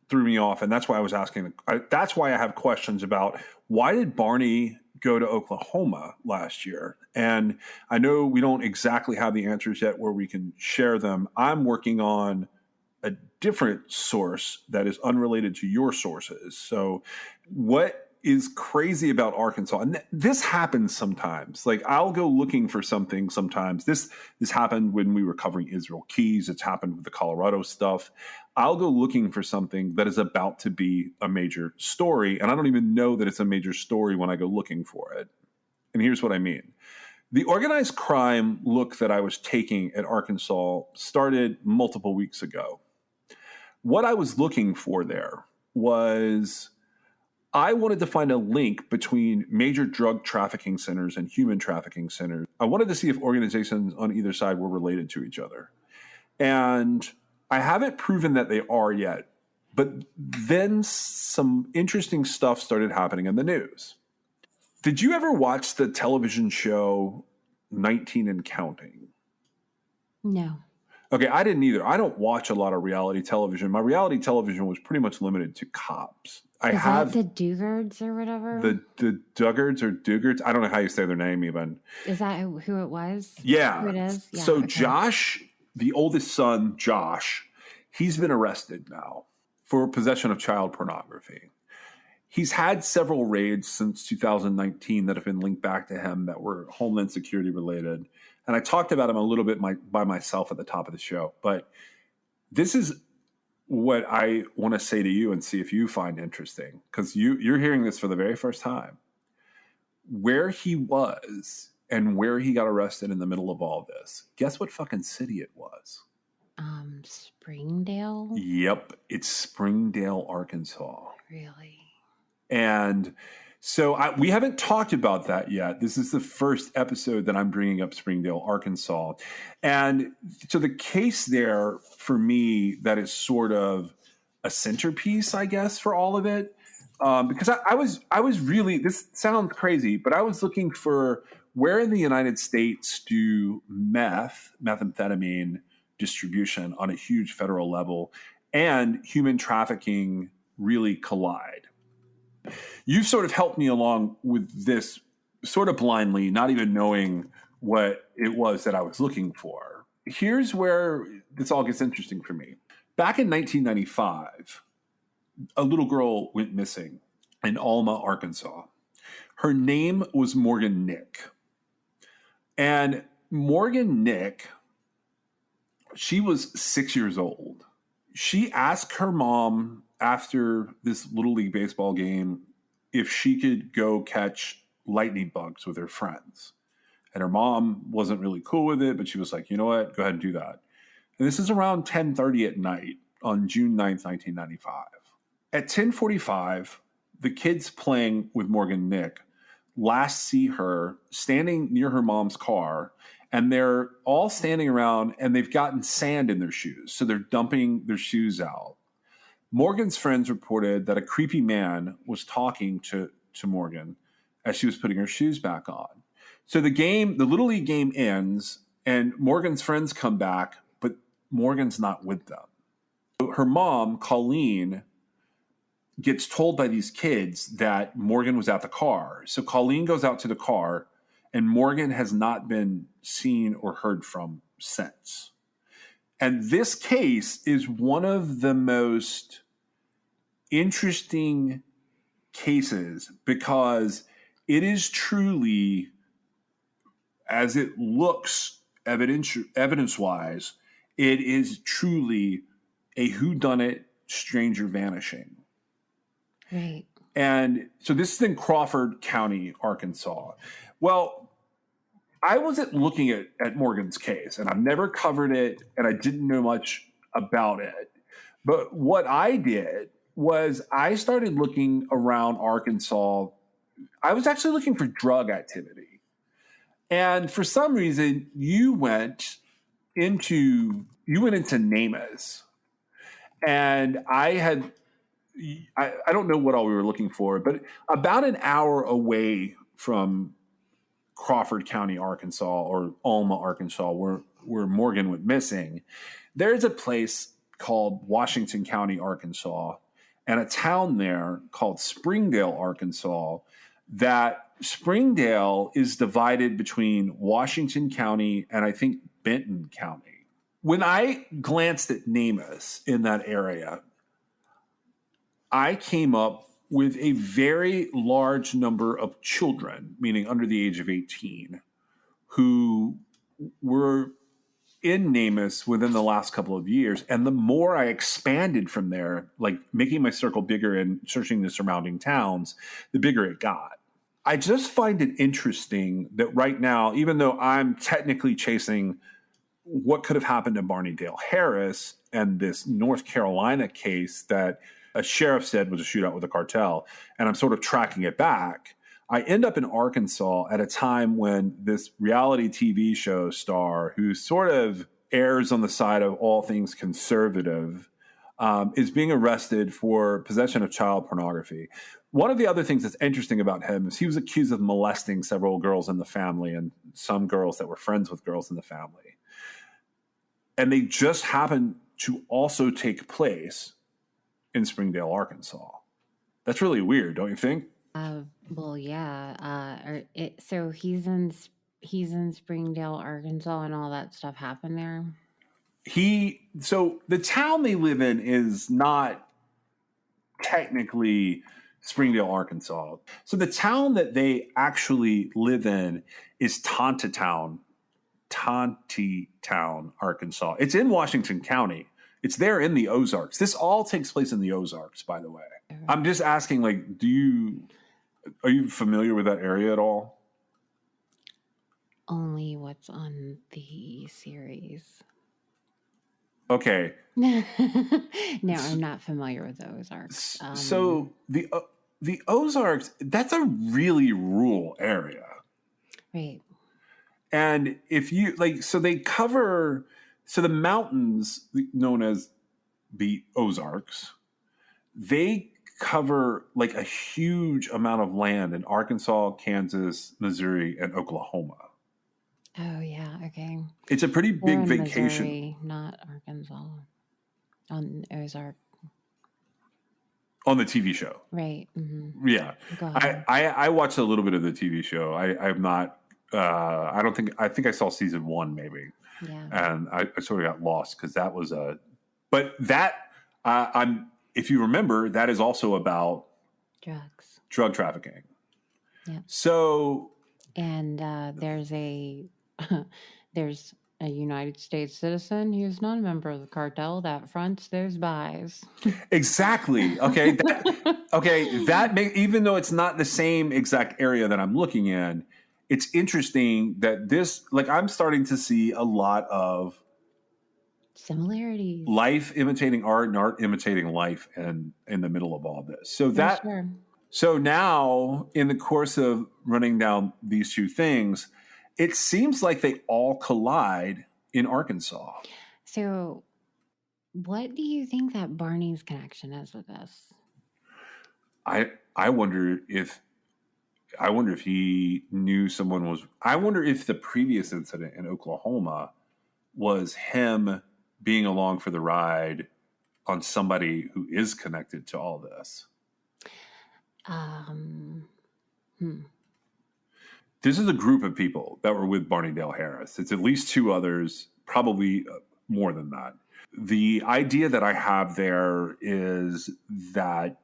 threw me off. And that's why I was asking, that's why I have questions about why did Barney go to Oklahoma last year? And I know we don't exactly have the answers yet where we can share them. I'm working on a different source that is unrelated to your sources. So what is crazy about Arkansas, and this happens sometimes, like I'll go looking for something sometimes. This happened when we were covering Israel Keys. It's happened with the Colorado stuff. I'll go looking for something that is about to be a major story, and I don't even know that it's a major story when I go looking for it. And here's what I mean. The organized crime look that I was taking at Arkansas started multiple weeks ago. What I was looking for there was I wanted to find a link between major drug trafficking centers and human trafficking centers. I wanted to see if organizations on either side were related to each other. And I haven't proven that they are yet, but then some interesting stuff started happening in the news. Did you ever watch the television show 19 and Counting? No. Okay, I didn't either. I don't watch a lot of reality television. My reality television was pretty much limited to cops. Is that the Duggards or whatever? The Duggards or Duggards. I don't know how you say their name even. Is that who it was? Yeah. Who it is? Yeah, so okay. Josh, the oldest son, Josh, he's been arrested now for possession of child pornography. He's had several raids since 2019 that have been linked back to him that were Homeland Security related. And I talked about him a little bit by myself at the top of the show. But this is what I want to say to you and see if you find interesting, because you're hearing this for the very first time. Where he was and where he got arrested in the middle of all this. Guess what fucking city it was? Springdale? Yep, it's Springdale, Arkansas. Really? And so we haven't talked about that yet. This is the first episode that I'm bringing up Springdale, Arkansas. And so the case there for me that is sort of a centerpiece, I guess, for all of it, because I was really, this sounds crazy, but I was looking for where in the United States do methamphetamine distribution on a huge federal level and human trafficking really collide. You've sort of helped me along with this sort of blindly, not even knowing what it was that I was looking for. Here's where this all gets interesting for me. Back in 1995, a little girl went missing in Alma, Arkansas. Her name was Morgan Nick. And Morgan Nick, she was 6 years old. She asked her mom after this Little League baseball game if she could go catch lightning bugs with her friends. And her mom wasn't really cool with it, but she was like, you know what, go ahead and do that. And this is around 10:30 at night on June 9th, 1995. At 10:45, the kids playing with Morgan Nick last see her standing near her mom's car, and they're all standing around and they've gotten sand in their shoes. So they're dumping their shoes out. Morgan's friends reported that a creepy man was talking to Morgan as she was putting her shoes back on. So the Little League game ends, and Morgan's friends come back, but Morgan's not with them. Her mom, Colleen, gets told by these kids that Morgan was at the car. So Colleen goes out to the car, and Morgan has not been seen or heard from since. And this case is one of the most interesting cases because it is truly, as it looks evidence-wise, it is truly a whodunit stranger vanishing. Right. And so this is in Crawford County, Arkansas. Well, I wasn't looking at Morgan's case, and I've never covered it, and I didn't know much about it. But what I did was I started looking around Arkansas. I was actually looking for drug activity. And for some reason, you went into Namath. And I don't know what all we were looking for, but about an hour away from Crawford County, Arkansas, or Alma, Arkansas, where Morgan went missing, there's a place called Washington County, Arkansas, and a town there called Springdale, Arkansas, that Springdale is divided between Washington County and I think Benton County. When I glanced at NamUs in that area, I came up with a very large number of children, meaning under the age of 18, who were in NamUs within the last couple of years. And the more I expanded from there, like making my circle bigger and searching the surrounding towns, the bigger it got. I just find it interesting that right now, even though I'm technically chasing what could have happened to Barney Dale Harris and this North Carolina case that a sheriff said was a shootout with a cartel, and I'm sort of tracking it back, I end up in Arkansas at a time when this reality TV show star, who sort of errs on the side of all things conservative, is being arrested for possession of child pornography. One of the other things that's interesting about him is he was accused of molesting several girls in the family and some girls that were friends with girls in the family. And they just happened to also take place in Springdale, Arkansas. That's really weird, don't you think? Well, yeah. So he's in Springdale, Arkansas, and all that stuff happened there. So the town they live in is not technically Springdale, Arkansas. So the town that they actually live in is Tontitown, Arkansas. It's in Washington County. It's there in the Ozarks. This all takes place in the Ozarks, by the way. I'm just asking, like, are you familiar with that area at all? Only what's on the series. Okay. No, I'm not familiar with the Ozarks. So the Ozarks, that's a really rural area. Right. And if you so they cover, so the mountains known as the Ozarks, they cover like a huge amount of land in Arkansas, Kansas, Missouri, and Oklahoma. Oh, yeah. Okay. It's a pretty big vacation. Missouri, not Arkansas. On Ozark. On the TV show. Right. Mm-hmm. Yeah. I watched a little bit of the TV show. I'm not, I think I saw season 1 maybe. Yeah. And I sort of got lost because that was but that, if you remember, that is also about drug trafficking. Yeah. So. And there's a United States citizen who's not a member of the cartel that fronts those buys. Exactly. Okay. Even though it's not the same exact area that I'm looking in, it's interesting that this, like, I'm starting to see a lot of similarities. Life imitating art and art imitating life, and in the middle of all this. So that. Sure. So now, in the course of running down these two things, it seems like they all collide in Arkansas. So what do you think that Barney's connection is with this? I wonder if he knew someone was... I wonder if the previous incident in Oklahoma was him being along for the ride on somebody who is connected to all this. This is a group of people that were with Barney Dale Harris. It's at least 2 others, probably more than that. The idea that I have there is that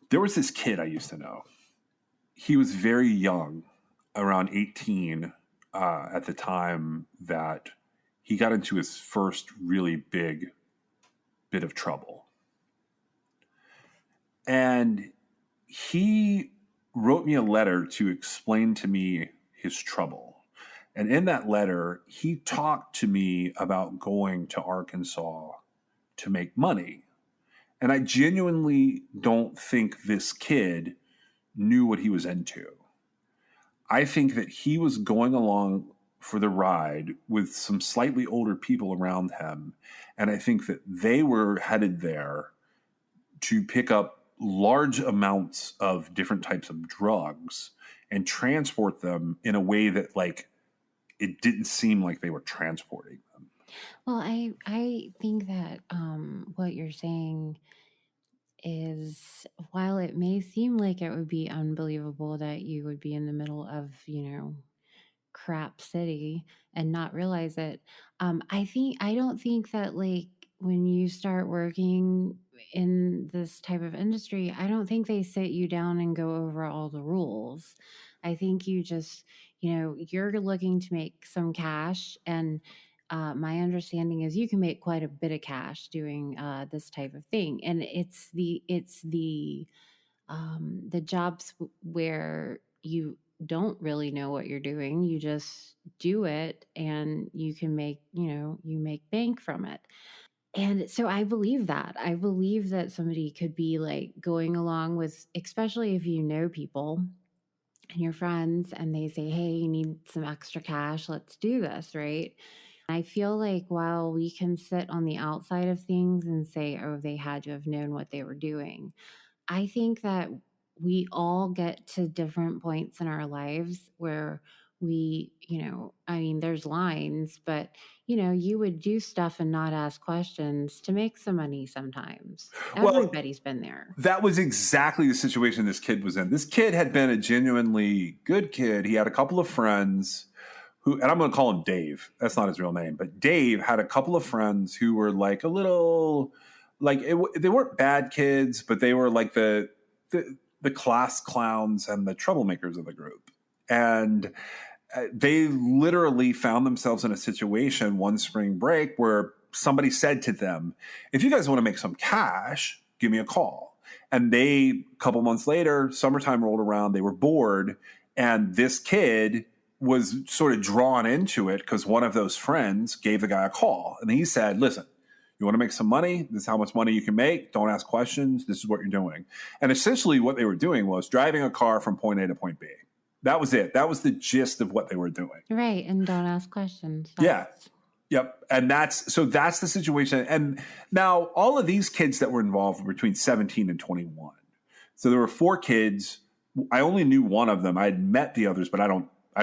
there was this kid I used to know. He was very young, around 18, at the time that he got into his first really big bit of trouble. And he wrote me a letter to explain to me his trouble. And in that letter, he talked to me about going to Arkansas to make money. And I genuinely don't think this kid knew what he was into. I think that he was going along for the ride with some slightly older people around him. And I think that they were headed there to pick up large amounts of different types of drugs and transport them in a way that, like, it didn't seem like they were transporting them. Well, I think that what you're saying is, while it may seem like it would be unbelievable that you would be in the middle of, crap city and not realize it, I don't think that, like, when you start working in this type of industry, I don't think they sit you down and go over all the rules. I think you just, you're looking to make some cash, and my understanding is you can make quite a bit of cash doing this type of thing, and it's the jobs where you don't really know what you're doing. You just do it, and you can make, you make bank from it. And so I believe that. I believe that somebody could be like going along with, especially if you know people and your friends, and they say, hey, you need some extra cash, let's do this, right? I feel like while we can sit on the outside of things and say, oh, they had to have known what they were doing, I think that we all get to different points in our lives where we, I mean, there's lines, but, you would do stuff and not ask questions to make some money sometimes. Well, Everybody's been there. That was exactly the situation this kid was in. This kid had been a genuinely good kid. He had a couple of friends who, and I'm going to call him Dave. That's not his real name, but Dave had a couple of friends who were like a little, like, they weren't bad kids, but they were like the class clowns and the troublemakers of the group. And they literally found themselves in a situation one spring break where somebody said to them, if you guys want to make some cash, give me a call. And a couple months later, summertime rolled around, they were bored, and this kid was sort of drawn into it because one of those friends gave the guy a call. And he said, listen, you want to make some money? This is how much money you can make. Don't ask questions. This is what you're doing. And essentially what they were doing was driving a car from point A to point B. That was it. That was the gist of what they were doing. Right. And don't ask questions. Yeah. Yep. And that's the situation. And now all of these kids that were involved were between 17 and 21. So there were 4 kids. I only knew one of them. I had met the others, but I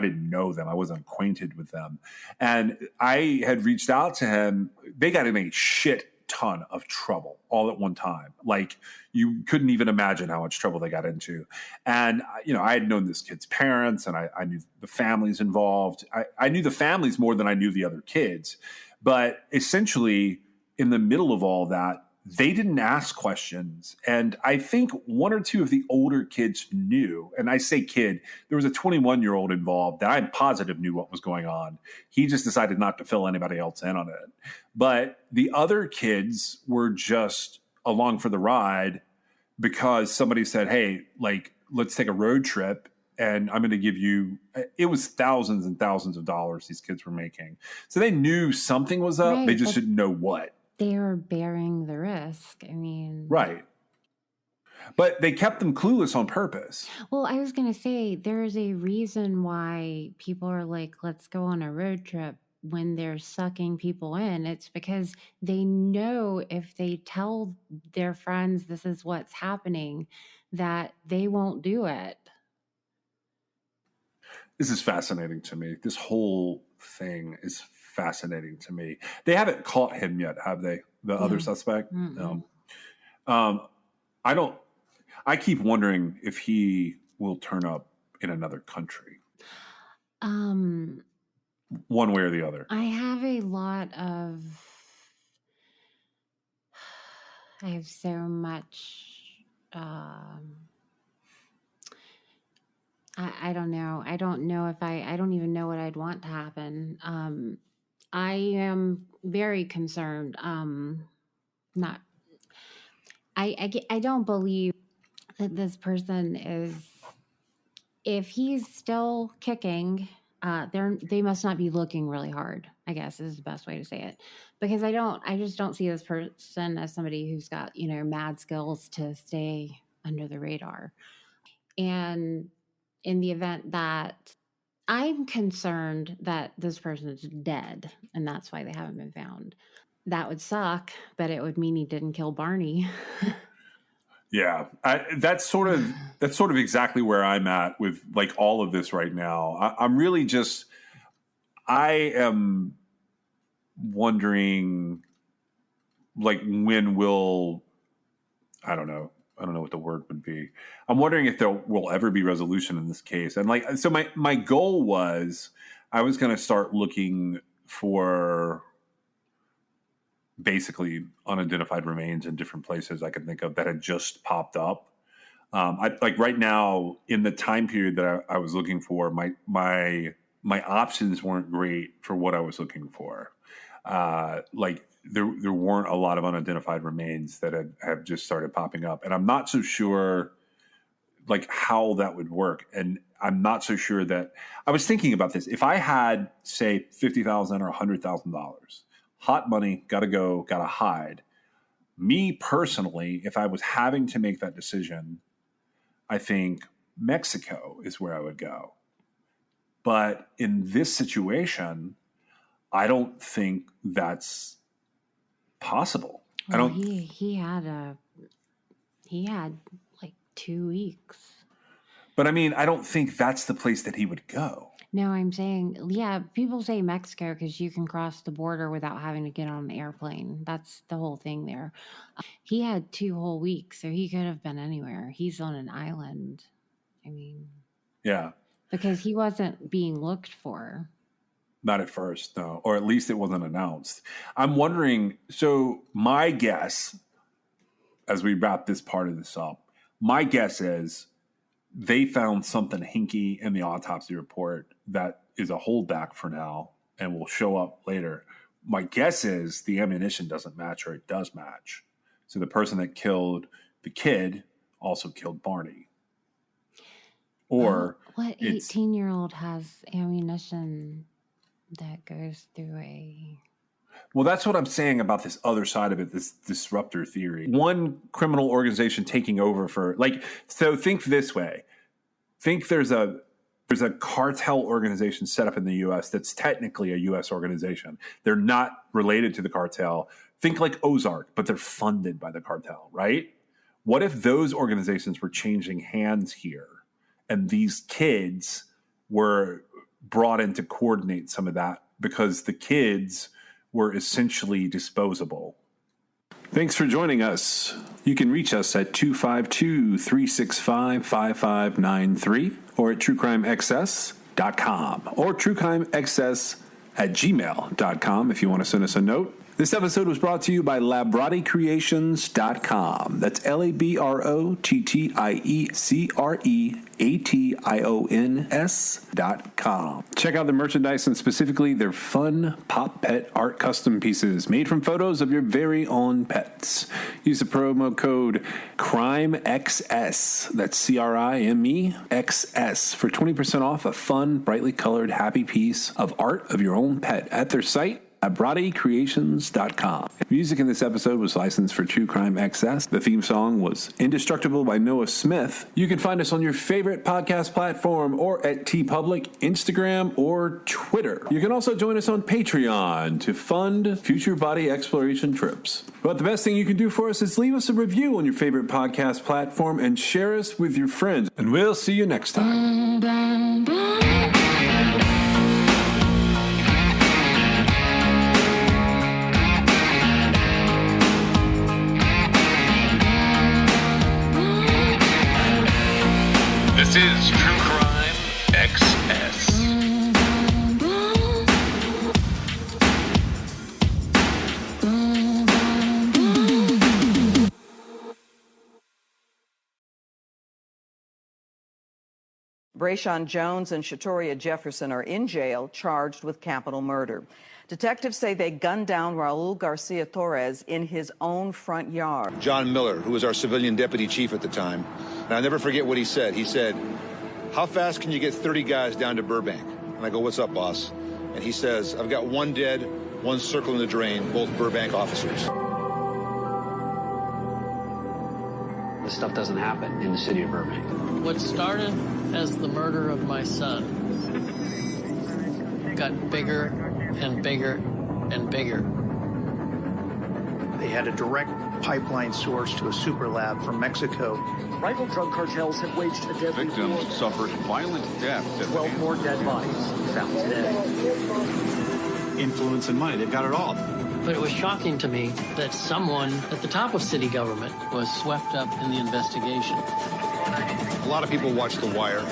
didn't know them. I wasn't acquainted with them. And I had reached out to him. They got in a shit ton of trouble all at one time. Like, you couldn't even imagine how much trouble they got into. And, I had known this kid's parents, and I knew the families involved. I knew the families more than I knew the other kids. But essentially, in the middle of all that, they didn't ask questions. And I think 1 or 2 of the older kids knew. And I say kid, there was a 21-year-old involved that I'm positive knew what was going on. He just decided not to fill anybody else in on it. But the other kids were just along for the ride because somebody said, hey, like, let's take a road trip. And I'm going to give you, it was thousands and thousands of dollars these kids were making. So they knew something was up. Right, they just didn't know what. They were bearing the risk. I mean, right. But they kept them clueless on purpose. Well, I was going to say, there's a reason why people are like, let's go on a road trip when they're sucking people in. It's because they know if they tell their friends this is what's happening, that they won't do it. This is fascinating to me. This whole thing is fascinating to me. They haven't caught him yet, have they? The other suspect? Mm-mm. No. I keep wondering if he will turn up in another country. One way or the other. I have so much, I don't know. I don't even know what I'd want to happen. I am very concerned. I don't believe that this person is, if he's still kicking, they must not be looking really hard, I guess is the best way to say it. Because I just don't see this person as somebody who's got, mad skills to stay under the radar. And in the event that I'm concerned that this person is dead and that's why they haven't been found, that would suck, but it would mean he didn't kill Barney. Yeah, that's sort of exactly where I'm at with like all of this right now. I'm really just, I am wondering, like, when will, I don't know what the word would be. I'm wondering if there will ever be resolution in this case. And like, so my goal was, I was going to start looking for basically unidentified remains in different places I could think of that had just popped up. Like right now in the time period that I was looking for, my options weren't great for what I was looking for. Like there weren't a lot of unidentified remains that have just started popping up, and I'm not so sure like how that would work. And I'm not so sure that I was thinking about this. If I had, say, $50,000 or $100,000, hot money, got to go, got to hide. Me personally, if I was having to make that decision, I think Mexico is where I would go. But in this situation, I don't think that's possible. Well, I don't. He had like 2 weeks. But I mean, I don't think that's the place that he would go. No, I'm saying, yeah, people say Mexico because you can cross the border without having to get on an airplane. That's the whole thing there. He had 2 whole weeks, so he could have been anywhere. He's on an island. I mean, yeah, because he wasn't being looked for. Not at first, no, or at least it wasn't announced. I'm wondering, so my guess, as we wrap this part of this up, my guess is they found something hinky in the autopsy report that is a holdback for now and will show up later. My guess is the ammunition doesn't match, or it does match. So the person that killed the kid also killed Barney. Or what 18-year-old has ammunition that goes through a... Well, that's what I'm saying about this other side of it, this disruptor theory. One criminal organization taking over for, like, so think this way. Think there's a cartel organization set up in the U.S. that's technically a U.S. organization. They're not related to the cartel. Think like Ozark, but they're funded by the cartel, right? What if those organizations were changing hands here and these kids were brought in to coordinate some of that because the kids were essentially disposable? Thanks for joining us. You can reach us at 252-365-5593 or at truecrimexcess.com or truecrimexcess@gmail.com if you want to send us a note. This episode was brought to you by LabrottieCreations.com. That's LabrottieCreations.com. Check out the merchandise and specifically their fun Pop Pet art custom pieces made from photos of your very own pets. Use the promo code CRIMEXS, that's CRIMEXS, for 20% off a fun, brightly colored, happy piece of art of your own pet at their site, LabrottieCreations.com. Music in this episode was licensed for True Crime XS. The theme song was Indestructible by Noah Smith. You can find us on your favorite podcast platform or at TeePublic, Instagram, or Twitter. You can also join us on Patreon to fund future body exploration trips. But the best thing you can do for us is leave us a review on your favorite podcast platform and share us with your friends. And we'll see you next time. This is True Crime XS. Brayshawn Jones and Shatoria Jefferson are in jail, charged with capital murder. Detectives say they gunned down Raul Garcia Torres in his own front yard. John Miller, who was our civilian deputy chief at the time, and I'll never forget what he said. He said, "How fast can you get 30 guys down to Burbank?" And I go, "What's up, boss?" And he says, "I've got one dead, one circling the drain, both Burbank officers." This stuff doesn't happen in the city of Burbank. What started as the murder of my son got bigger and bigger and bigger. They had a direct pipeline source to a super lab from Mexico. Rival drug cartels have waged a deadly war. Victims suffered violent deaths. 12 more dead bodies found today. Influence and money, they've got it all. But it was shocking to me that someone at the top of city government was swept up in the investigation. A lot of people watched The Wire,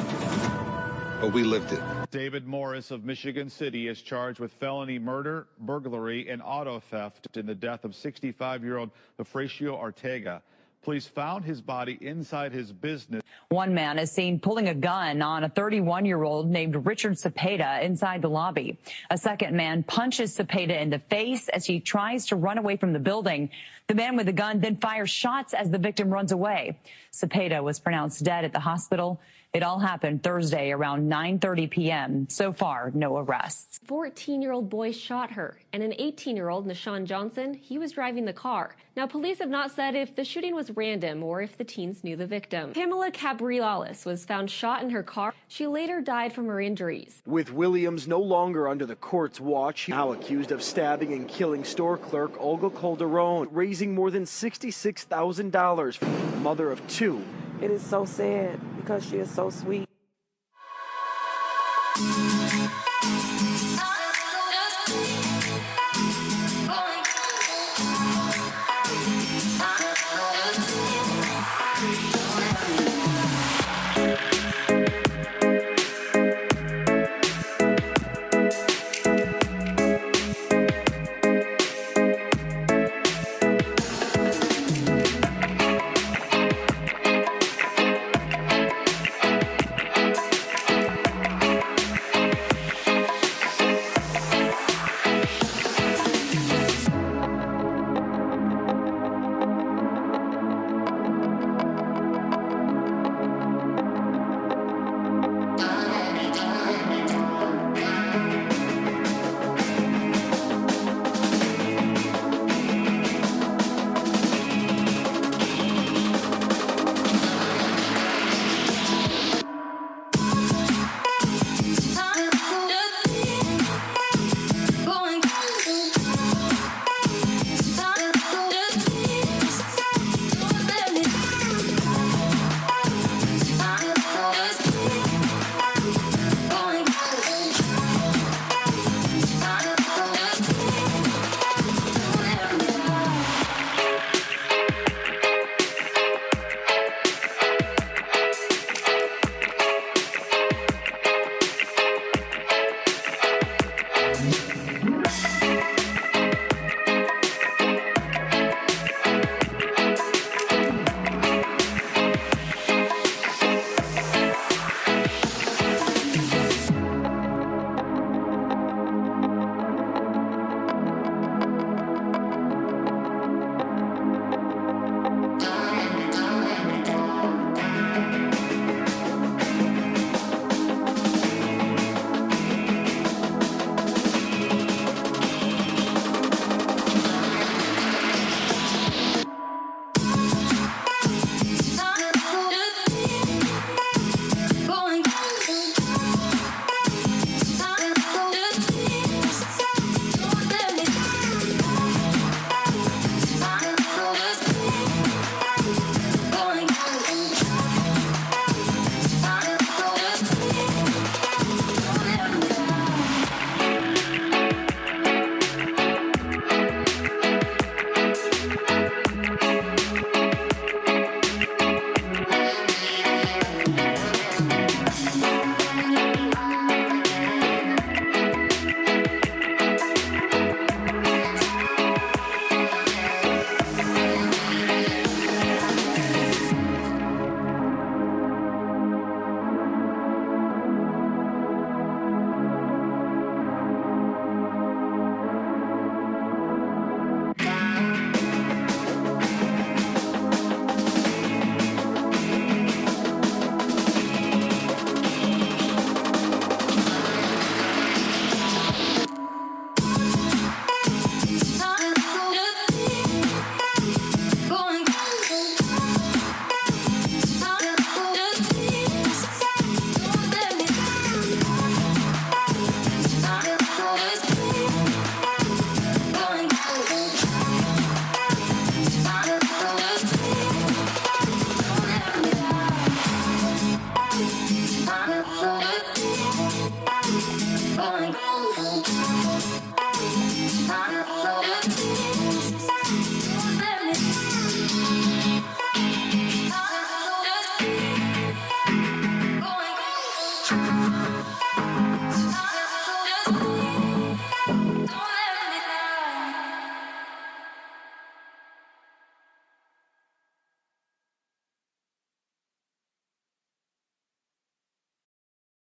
but we lived it. David Morris of Michigan City is charged with felony murder, burglary, and auto theft in the death of 65-year-old Efracio Ortega. Police found his body inside his business. One man is seen pulling a gun on a 31-year-old named Richard Cepeda inside the lobby. A second man punches Cepeda in the face as he tries to run away from the building. The man with the gun then fires shots as the victim runs away. Cepeda was pronounced dead at the hospital. It all happened Thursday around 9:30 p.m. So far, no arrests. 14-year-old boy shot her, and an 18-year-old, Nashawn Johnson, he was driving the car. Now, police have not said if the shooting was random or if the teens knew the victim. Pamela Cabriales was found shot in her car. She later died from her injuries. With Williams no longer under the court's watch, now accused of stabbing and killing store clerk Olga Calderon, raising more than $66,000 for the mother of two. It is so sad because she is so sweet.